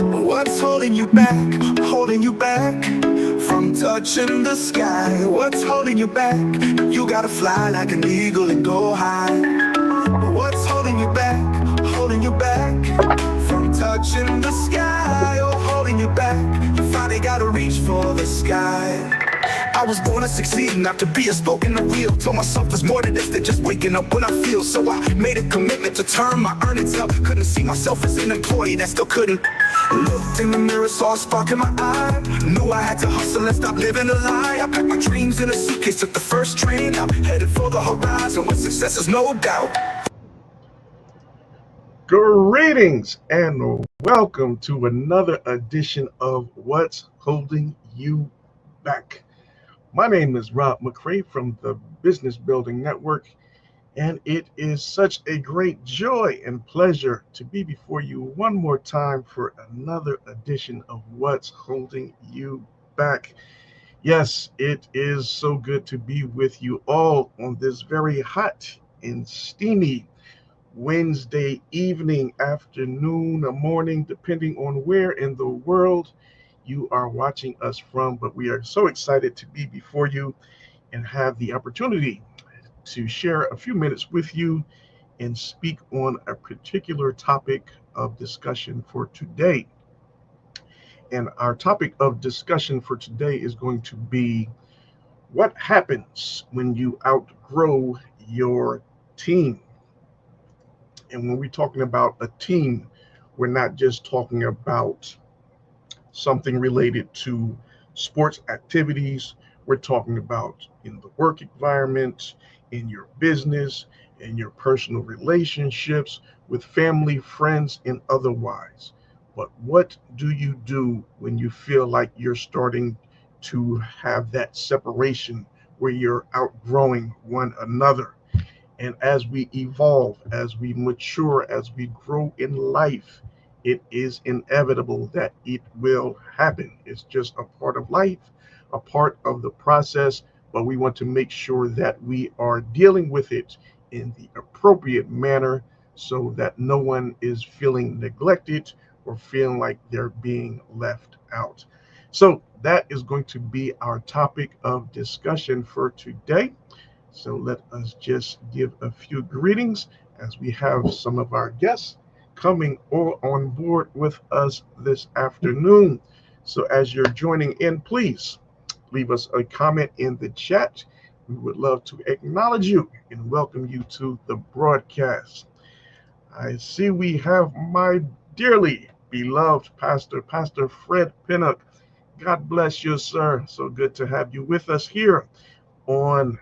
What's holding you back? Holding you back from touching the sky? What's holding you back? You gotta fly like an eagle and go high. What's holding you back? Holding you back from touching the sky? Oh, holding you back. You finally gotta reach for the sky. I was born to succeed, not to be a spoken the real. Told myself there's more to this than just waking up when I feel. So I made a commitment to turn my earnings up. Couldn't see myself as an employee that still couldn't. Looked in the mirror, saw a spark in my eye. Knew I had to hustle and stop living a lie. I packed my dreams in a suitcase, took the first train out, headed for the horizon where success is no doubt. Greetings and welcome to another edition of What's Holding You Back. My name is Rob McCray from the Business Building Network, and it is such a great joy and pleasure to be before you one more time for another edition of What's Holding You Back. Yes, it is so good to be with you all on this very hot and steamy Wednesday evening, afternoon, or morning, depending on where in the world you are watching us from. But we are so excited to be before you and have the opportunity to share a few minutes with you and speak on a particular topic of discussion for today. And our topic of discussion for today is going to be what happens when you outgrow your team. And when we're talking about a team, we're not just talking about something related to sports activities. We're talking about in the work environment, in your business, in your personal relationships with family, friends, and otherwise. But what do you do when you feel like you're starting to have that separation where you're outgrowing one another? And as we evolve, as we mature, as we grow in life, it is inevitable that it will happen. It's just a part of life, a part of the process, but we want to make sure that we are dealing with it in the appropriate manner so that no one is feeling neglected or feeling like they're being left out. So that is going to be our topic of discussion for today. So let us just give a few greetings as we have some of our guests coming all on board with us this afternoon. So as you're joining in, please leave us a comment in the chat. We would love to acknowledge you and welcome you to the broadcast. I see we have my dearly beloved Pastor Fred Pinnock. God bless you, sir. So good to have you with us here on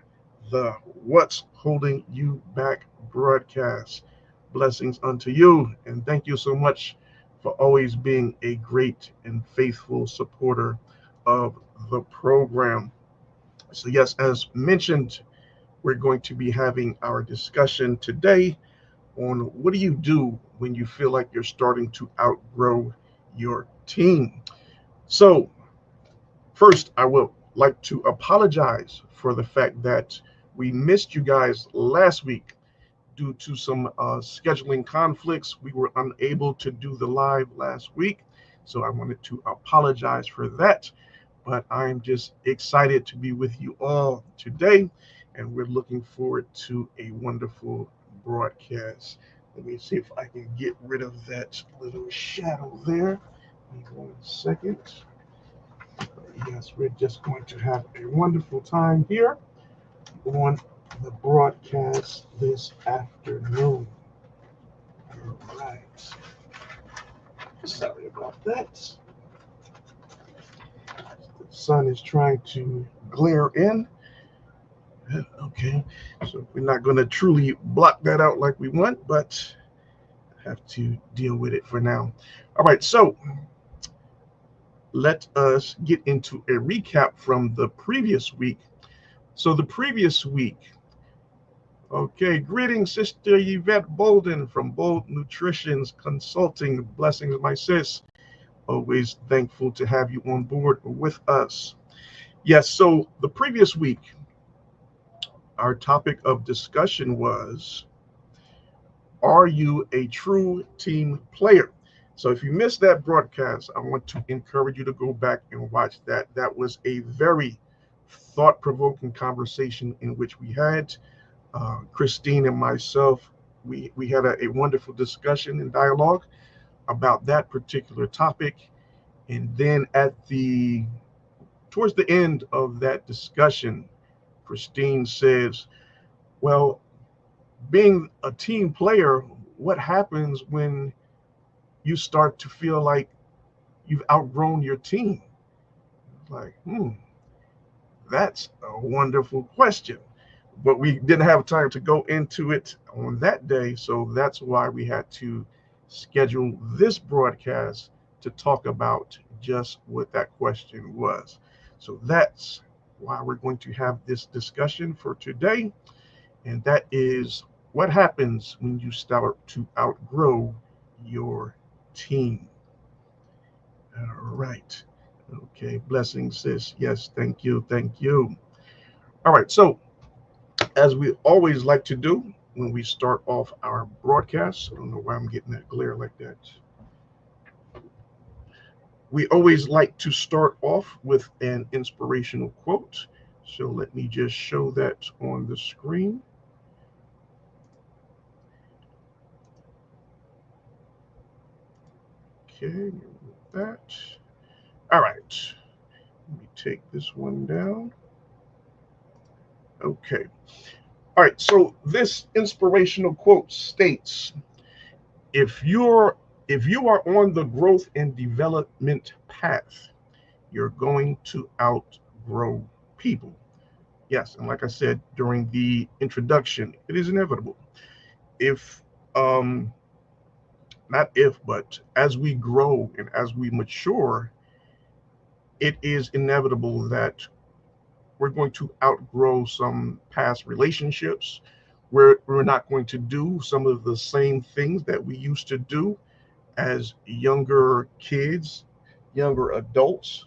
the What's Holding You Back broadcast. Blessings unto you, and thank you so much for always being a great and faithful supporter of the program. So, yes, as mentioned, we're going to be having our discussion today on what do you do when you feel like you're starting to outgrow your team. So, first, I would like to apologize for the fact that we missed you guys last week due to some scheduling conflicts. We were unable to do the live last week, so I wanted to apologize for that. But I'm just excited to be with you all today, and we're looking forward to a wonderful broadcast. Let me see if I can get rid of that little shadow there. Give me 1 second. Yes, we're just going to have a wonderful time here on the broadcast this afternoon. All right. Sorry about that. The sun is trying to glare in. Okay, so we're not going to truly block that out like we want, but have to deal with it for now. All right, so let us get into a recap from the previous week. So the previous week, okay, greetings, Sister Yvette Bolden from Bold Nutrition's Consulting. Blessings, my sis. Always thankful to have you on board with us. Yes, so the previous week, our topic of discussion was, are you a true team player? So if you missed that broadcast, I want to encourage you to go back and watch that. That was a very thought-provoking conversation in which we had Christine and myself. We had a wonderful discussion and dialogue about that particular topic. And then towards the end of that discussion, Christine says, well, being a team player, what happens when you start to feel like you've outgrown your team? Like, that's a wonderful question. But we didn't have time to go into it on that day. So that's why we had to schedule this broadcast to talk about just what that question was. So that's why we're going to have this discussion for today. And that is what happens when you start to outgrow your team. All right. Okay. Blessings, sis. Yes. Thank you. Thank you. All right. So, as we always like to do when we start off our broadcast, I don't know why I'm getting that glare like that. We always like to start off with an inspirational quote. So, let me just show that on the screen. Okay. That. All right. Let me take this one down. Okay. All right. So, this inspirational quote states, if you're if you are on the growth and development path, you're going to outgrow people. Yes, and like I said during the introduction, it is inevitable. If Not if, but as we grow and as we mature, it is inevitable that we're going to outgrow some past relationships. We're not going to do some of the same things that we used to do as younger kids, younger adults,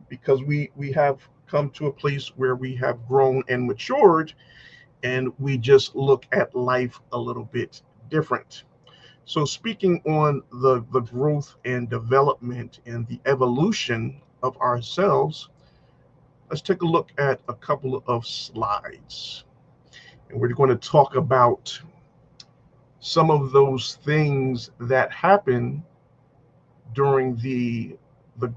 because we have come to a place where we have grown and matured, and we just look at life a little bit different. So speaking on the growth and development and the evolution of ourselves, let's take a look at a couple of slides. And we're going to talk about some of those things that happen during the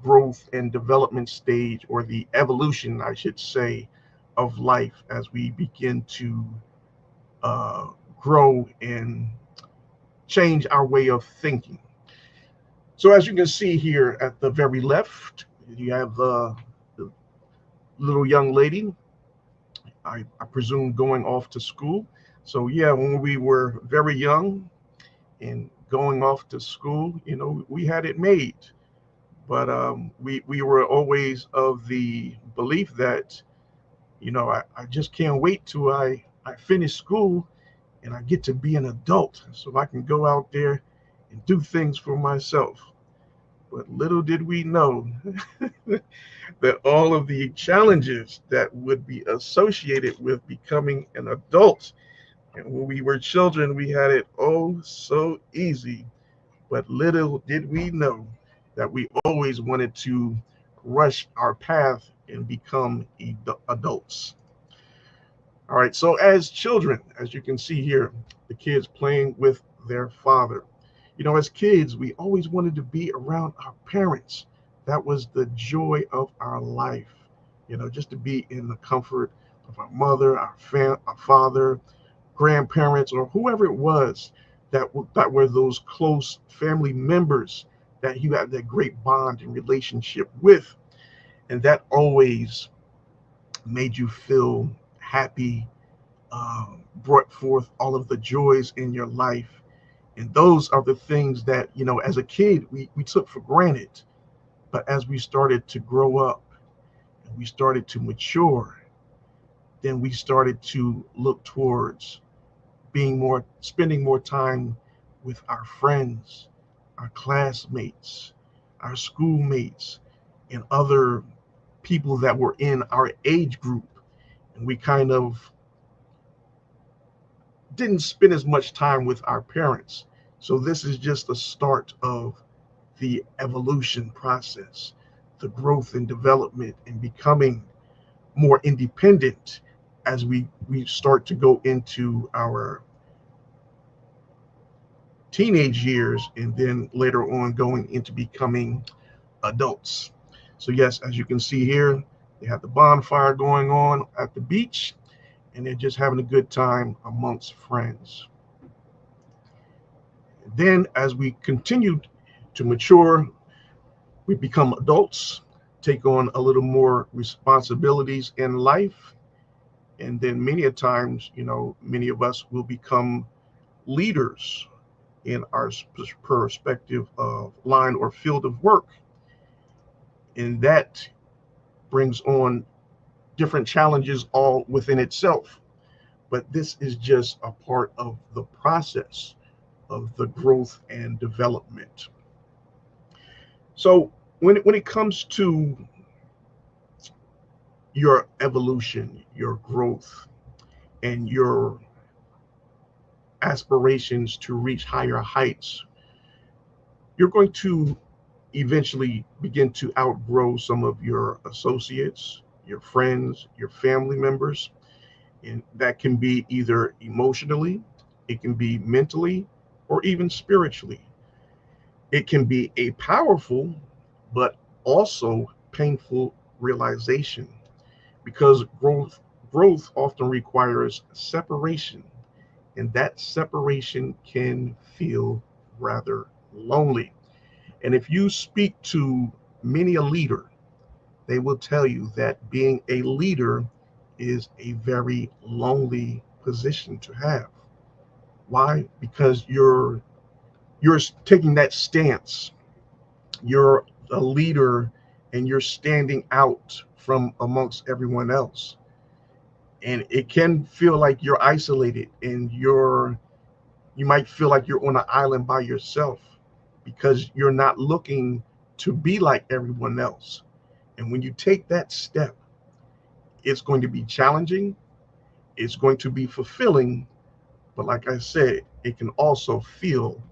growth and development stage, or the evolution, I should say, of life as we begin to uh, grow and change our way of thinking. So, as you can see here at the very left, you have the little young lady, I presume, going off to school. So, yeah, when we were very young and going off to school, we had it made. But we were always of the belief that, I just can't wait till I finish school and I get to be an adult so I can go out there and do things for myself. But little did we know that all of the challenges that would be associated with becoming an adult. And when we were children, we had it oh so easy. But little did we know that we always wanted to rush our path and become adults. All right, so as children, as you can see here, the kids playing with their father. As kids, we always wanted to be around our parents. That was the joy of our life, just to be in the comfort of our mother, our father, grandparents, or whoever it was that were those close family members that you had that great bond and relationship with. And that always made you feel happy, brought forth all of the joys in your life. And those are the things that, as a kid, we took for granted. But as we started to grow up and we started to mature, then we started to look towards spending more time with our friends, our classmates, our schoolmates, and other people that were in our age group. And we kind of didn't spend as much time with our parents. So this is just the start of the evolution process, the growth and development, and becoming more independent as we start to go into our teenage years and then later on going into becoming adults. So yes, as you can see here, they have the bonfire going on at the beach and they're just having a good time amongst friends. Then as we continue to mature, we become adults, take on a little more responsibilities in life, and then many a times, many of us will become leaders in our perspective of line or field of work, and that brings on different challenges all within itself. But this is just a part of the process of the growth and development. So when it comes to your evolution, your growth, and your aspirations to reach higher heights, you're going to eventually begin to outgrow some of your associates, your friends, your family members. And that can be either emotionally, it can be mentally, or even spiritually. It can be a powerful, but also painful realization because growth often requires separation, and that separation can feel rather lonely. And if you speak to many a leader, they will tell you that being a leader is a very lonely position to have. Why? Because you're taking that stance. You're a leader and you're standing out from amongst everyone else. And it can feel like you're isolated and you might feel like you're on an island by yourself because you're not looking to be like everyone else. And when you take that step, it's going to be challenging, it's going to be fulfilling, but like I said, it can also feel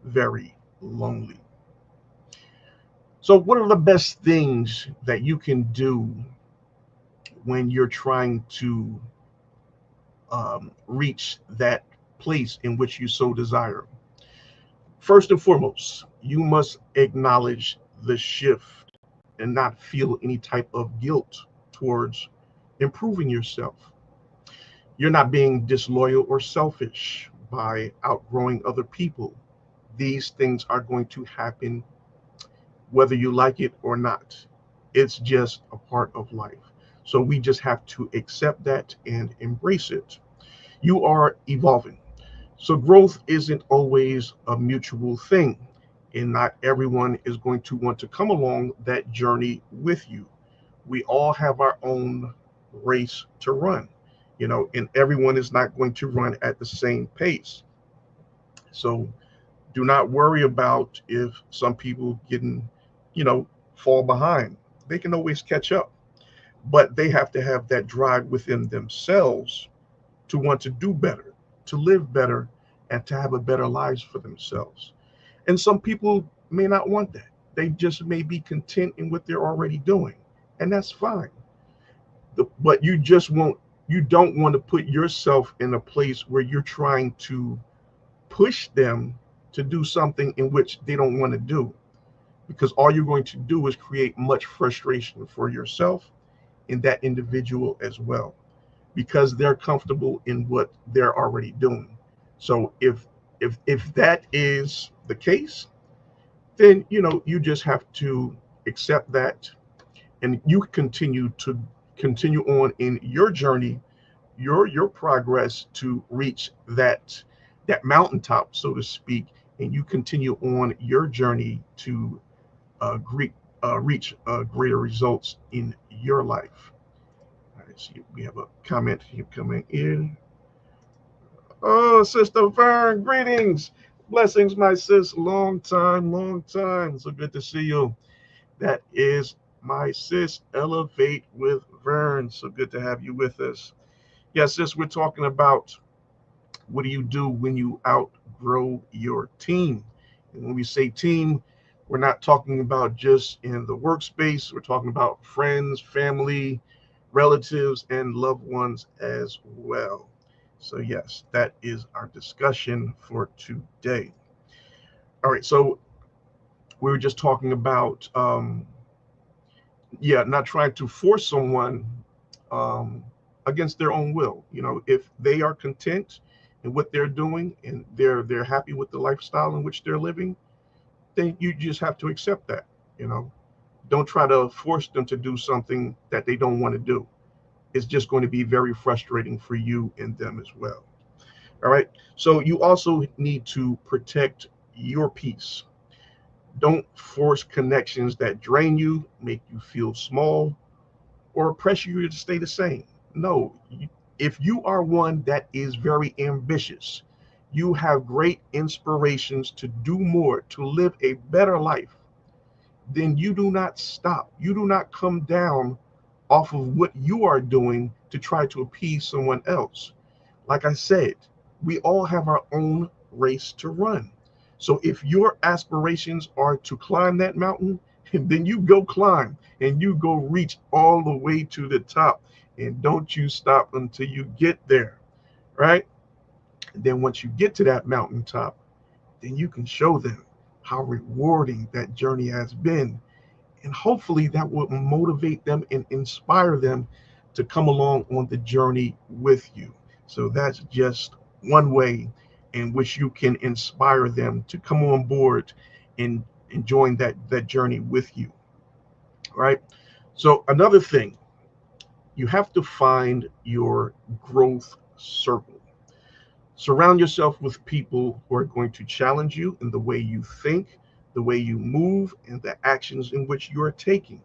very lonely. So, what are the best things that you can do when you're trying to reach that place in which you so desire? First and foremost, you must acknowledge the shift and not feel any type of guilt towards improving yourself. You're not being disloyal or selfish by outgrowing other people. These things are going to happen whether you like it or not. It's just a part of life. So we just have to accept that and embrace it. You are evolving. So growth isn't always a mutual thing, and not everyone is going to want to come along that journey with you. We all have our own race to run, and everyone is not going to run at the same pace. So do not worry about if some people getting, you know, fall behind. They can always catch up, but they have to have that drive within themselves to want to do better, to live better, and to have a better lives for themselves. And some people may not want that. They just may be content in what they're already doing, and that's fine. But you don't want to put yourself in a place where you're trying to push them to do something in which they don't want to do, because all you're going to do is create much frustration for yourself and that individual as well, because they're comfortable in what they're already doing. So if that is the case, then you just have to accept that, and you continue on in your journey, your progress to reach that mountaintop, so to speak, and you continue on your journey to reach greater results in your life. All right, see, we have a comment here coming in. Oh, Sister Vern, greetings. Blessings, my sis. Long time, long time. So good to see you. That is my sis, Elevate with Vern. So good to have you with us. Yes, sis, we're talking about what do you do when you outgrow your team. And when we say team, We're not talking about just in the workspace. We're talking about friends, family, relatives, and loved ones as well. So, yes, that is our discussion for today. All right. So, we were just talking about, not trying to force someone um, against their own will. If they are content in what they're doing and they're happy with the lifestyle in which they're living, then you just have to accept that. You know, don't try to force them to do something that they don't want to do. It's just going to be very frustrating for you and them as well. All right. So you also need to protect your peace. Don't force connections that drain you, make you feel small, or pressure you to stay the same. No, if you are one that is very ambitious, you have great inspirations to do more, to live a better life, then you do not stop. You do not come down off of what you are doing to try to appease someone else. Like I said, we all have our own race to run. So if your aspirations are to climb that mountain, then you go climb and you go reach all the way to the top. And don't you stop until you get there, right? And then once you get to that mountaintop, then you can show them how rewarding that journey has been. And hopefully that will motivate them and inspire them to come along on the journey with you. So that's just one way in which you can inspire them to come on board and join that journey with you. Right. So another thing, you have to find your growth circle. Surround yourself with people who are going to challenge you in the way you think, the way you move, and the actions in which you are taking.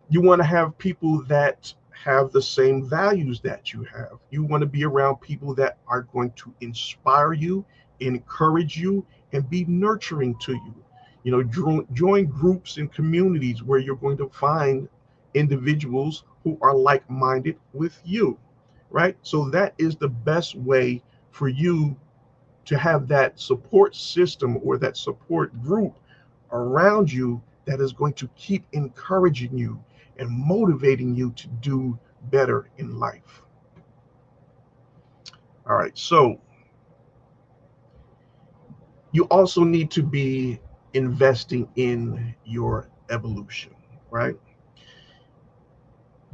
You want to have people that have the same values that you have. You want to be around people that are going to inspire you, encourage you, and be nurturing to you. Join groups and communities where you're going to find individuals who are like minded with you, right? So that is the best way for you to have that support system or that support group around you that is going to keep encouraging you and motivating you to do better in life. All right, so you also need to be investing in your evolution, right?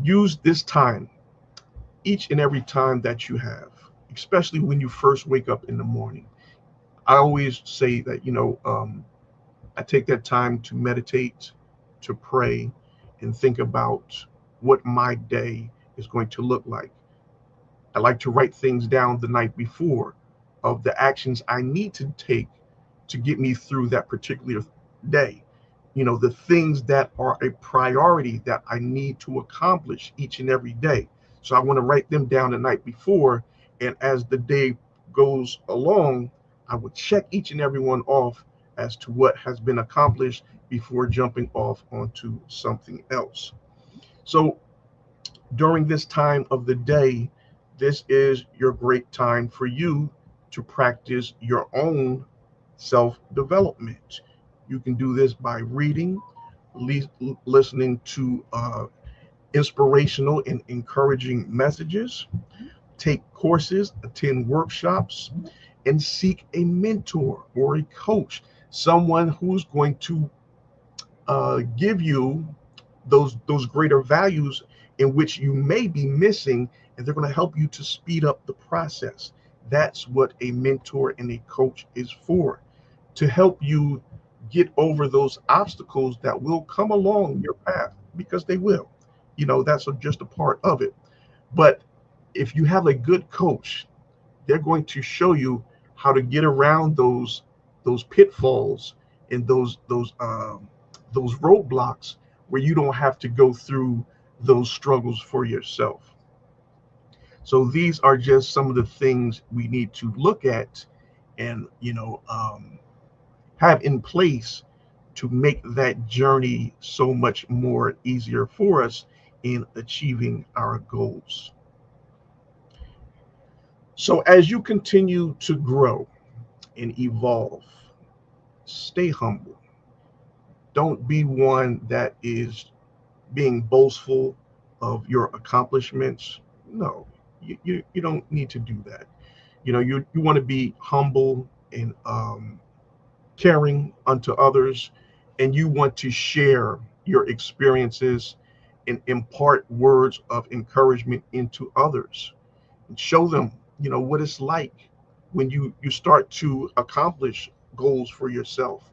Use this time, each and every time that you have, especially when you first wake up in the morning. I always say that, I take that time to meditate, to pray, and think about what my day is going to look like. I like to write things down the night before of the actions I need to take to get me through that particular day. The things that are a priority that I need to accomplish each and every day. So I want to write them down the night before. And as the day goes along, I would check each and every one off as to what has been accomplished before jumping off onto something else. So during this time of the day, this is your great time for you to practice your own self development. You can do this by reading, listening to inspirational and encouraging messages, take courses, attend workshops, and seek a mentor or a coach, someone who's going to give you those greater values in which you may be missing, and they're going to help you to speed up the process. That's what a mentor and a coach is for, to help you get over those obstacles that will come along your path, because they will. That's just a part of it. But if you have a good coach, they're going to show you how to get around those pitfalls and those roadblocks where you don't have to go through those struggles for yourself. So these are just some of the things we need to look at and have in place to make that journey so much more easier for us in achieving our goals. So as you continue to grow and evolve, stay humble. Don't be one that is being boastful of your accomplishments. No, you don't need to do that. You want to be humble and caring unto others, and you want to share your experiences and impart words of encouragement into others and show them, what it's like when you start to accomplish goals for yourself,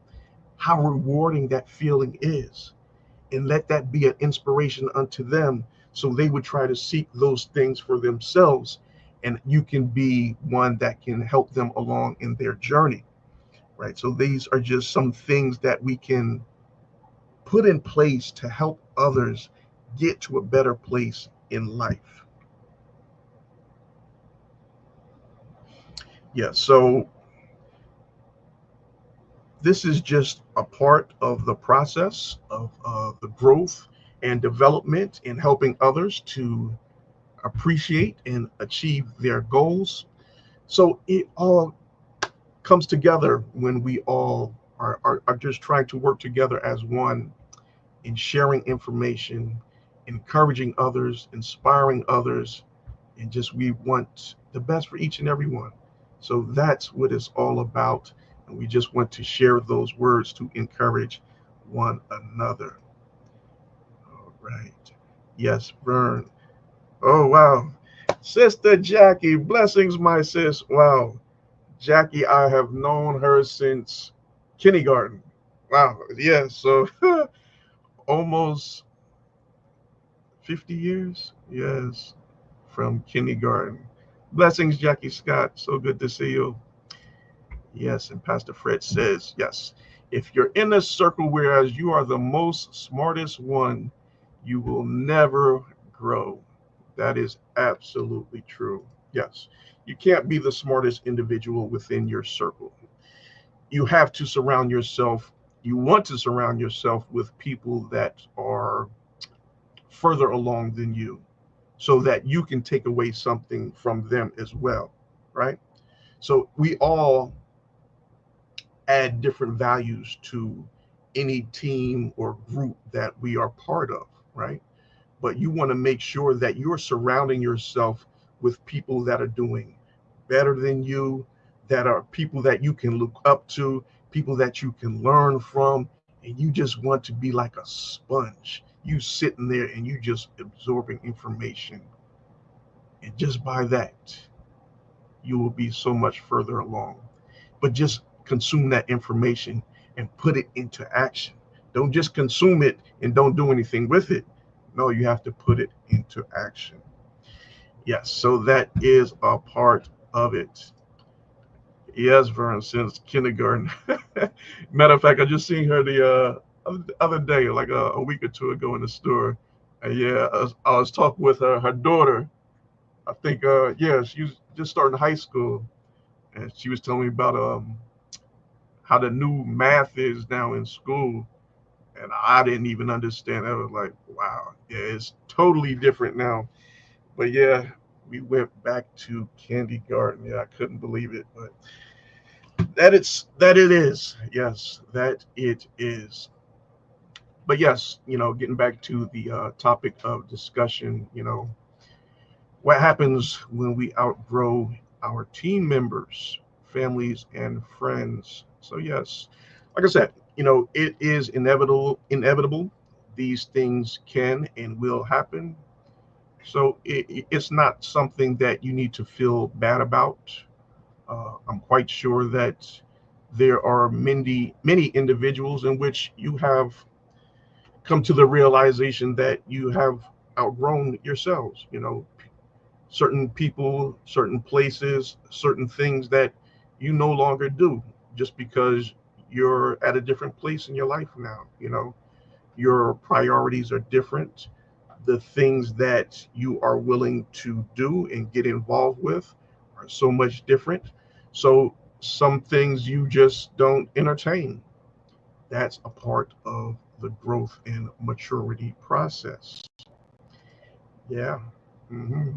how rewarding that feeling is, and let that be an inspiration unto them, so they would try to seek those things for themselves, and you can be one that can help them along in their journey, right? So these are just some things that we can put in place to help others get to a better place in life. Yeah, so this is just a part of the process of the growth and development in helping others to appreciate and achieve their goals. So it all comes together when we all are just trying to work together as one in sharing information, encouraging others, inspiring others, and just we want the best for each and every one. So that's what it's all about. And we just want to share those words to encourage one another. All right. Yes, Vern. Oh, wow. Sister Jackie, blessings, my sis. Wow. Jackie, I have known her since kindergarten. Wow. Yeah. So almost 50 years. Yes. From kindergarten. Blessings, Jackie Scott. So good to see you. Yes. And Pastor Fred says, yes. If you're in a circle whereas you are the most smartest one, you will never grow. That is absolutely true. Yes. You can't be the smartest individual within your circle. You have to surround yourself, you want to surround yourself with people that are further along than you, so that you can take away something from them as well, right? So we all add different values to any team or group that we are part of, right? But you want to make sure that you're surrounding yourself with people that are doing better than you, that are people that you can look up to, people that you can learn from, and you just want to be like a sponge. You sitting there and you just absorbing information. And just by that, you will be so much further along. But just consume that information and put it into action. Don't just consume it and don't do anything with it. No, you have to put it into action. Yes, so that is a part of it. Yes, Vern, since kindergarten. Matter of fact, I just seen her the other day, like a week or two ago in the store. And yeah, I was talking with her daughter. I think, yeah, she was just starting high school, and she was telling me about how the new math is now in school, and I didn't even understand. I was like, wow, yeah, it's totally different now. But yeah, we went back to kindergarten. Yeah, I couldn't believe it, but that it is. Yes, that it is. But yes, getting back to the topic of discussion, what happens when we outgrow our team members, families, and friends. So yes, like I said, it is inevitable. These things can and will happen. So it's not something that you need to feel bad about. I'm quite sure that there are many individuals in which you have come to the realization that you have outgrown yourselves. Certain people, certain places, certain things that you no longer do, just because you're at a different place in your life now. Your priorities are different. The things that you are willing to do and get involved with are so much different. So some things you just don't entertain. That's a part of the growth and maturity process. Yeah. hmm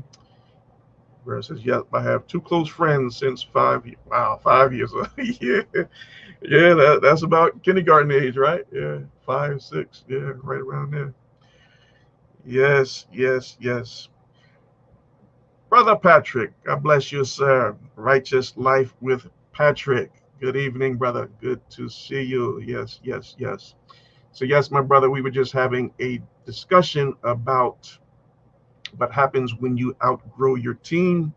Rare says, "Yep, I have two close friends since 5 years." Wow, 5 years. Yeah, yeah, that's about kindergarten age, right? Yeah, 5, 6, yeah, right around there. Yes, yes, yes. Brother Patrick, God bless you, sir. Righteous Life with Patrick. Good evening, brother. Good to see you. Yes, yes, yes. So, yes, my brother, we were just having a discussion about what happens when you outgrow your team,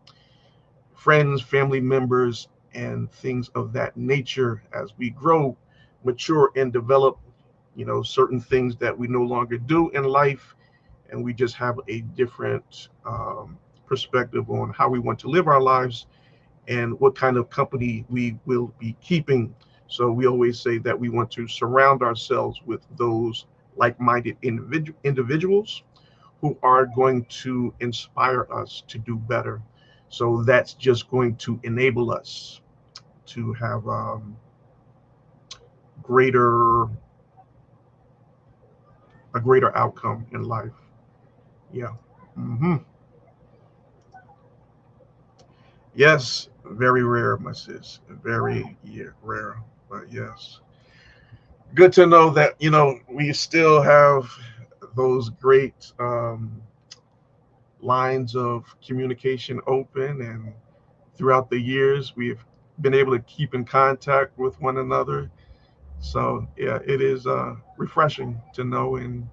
friends, family members, and things of that nature as we grow, mature, and develop, certain things that we no longer do in life. And we just have a different perspective on how we want to live our lives and what kind of company we will be keeping. So we always say that we want to surround ourselves with those like-minded individuals who are going to inspire us to do better. So that's just going to enable us to have greater a greater outcome in life. Yeah. Hmm. Yes, very rare, my sis. Very, yeah, rare. But yes, good to know that we still have those great lines of communication open, and throughout the years we've been able to keep in contact with one another. So yeah, it is refreshing to know and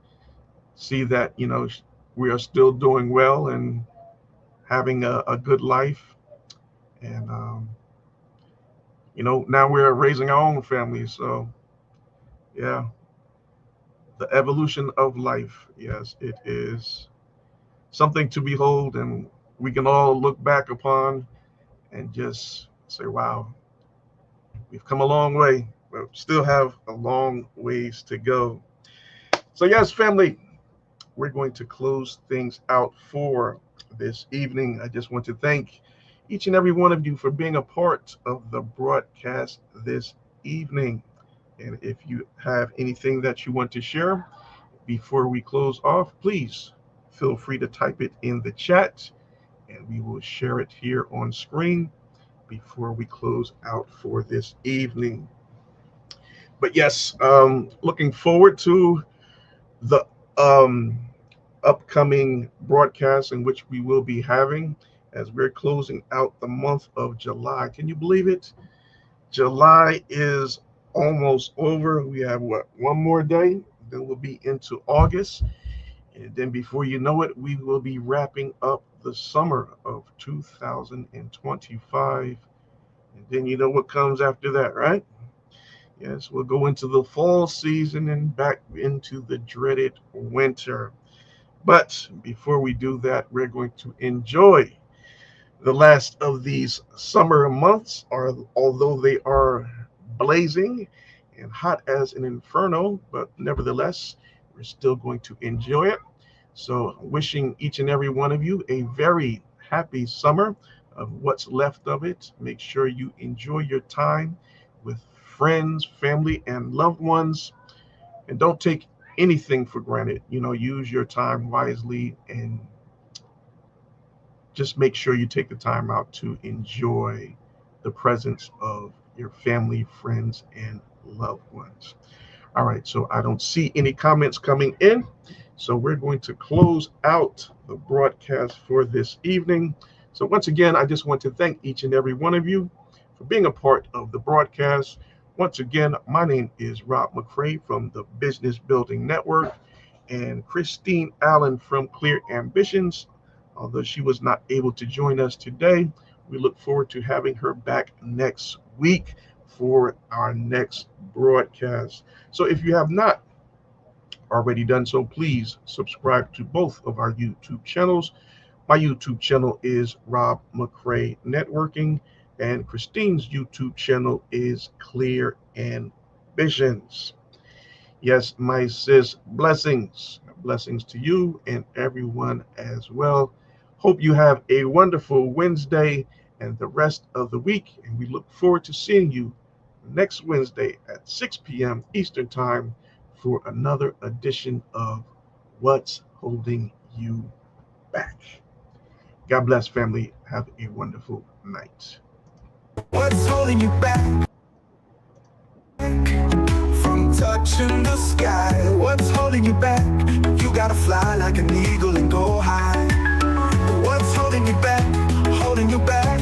see that we are still doing well and having a good life, and now we're raising our own families. So yeah, the evolution of life. Yes, it is something to behold, and we can all look back upon and just say, wow, we've come a long way, but still have a long ways to go. So, yes, family, we're going to close things out for this evening. I just want to thank each and every one of you for being a part of the broadcast this evening. And if you have anything that you want to share, before we close off, please feel free to type it in the chat and we will share it here on screen before we close out for this evening. But yes, looking forward to the um, upcoming broadcast in which we will be having as we're closing out the month of July. Can you believe it? July is almost over. We have what, one more day? Then we'll be into August. And then before you know it, we will be wrapping up the summer of 2025. And then you know what comes after that, right? Yes, we'll go into the fall season and back into the dreaded winter. But before we do that, we're going to enjoy the last of these summer months, although they are blazing and hot as an inferno, but nevertheless, we're still going to enjoy it. So, wishing each and every one of you a very happy summer of what's left of it. Make sure you enjoy your time with friends, family, and loved ones. And don't take anything for granted. Use your time wisely and just make sure you take the time out to enjoy the presence of your family, friends, and loved ones. All right, so I don't see any comments coming in. So we're going to close out the broadcast for this evening. So once again, I just want to thank each and every one of you for being a part of the broadcast. Once again, my name is Rob McCray from the Business Building Network, and Christine Allen from Clear Ambitions. Although she was not able to join us today, we look forward to having her back next week for our next broadcast. So if you have not already done so, please subscribe to both of our YouTube channels. My YouTube channel is Rob McCray Networking, and Christine's YouTube channel is Clear Ambitions. Yes, my sis, blessings. Blessings to you and everyone as well. Hope you have a wonderful Wednesday and the rest of the week. And we look forward to seeing you next Wednesday at 6 p.m. Eastern Time for another edition of What's Holding You Back. God bless, family. Have a wonderful night. What's holding you back from touching the sky? What's holding you back? You gotta fly like an eagle and go high. What's holding you back? Holding you back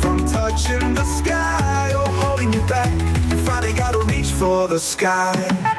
from touching the sky. Oh, holding you back. You finally gotta reach for the sky.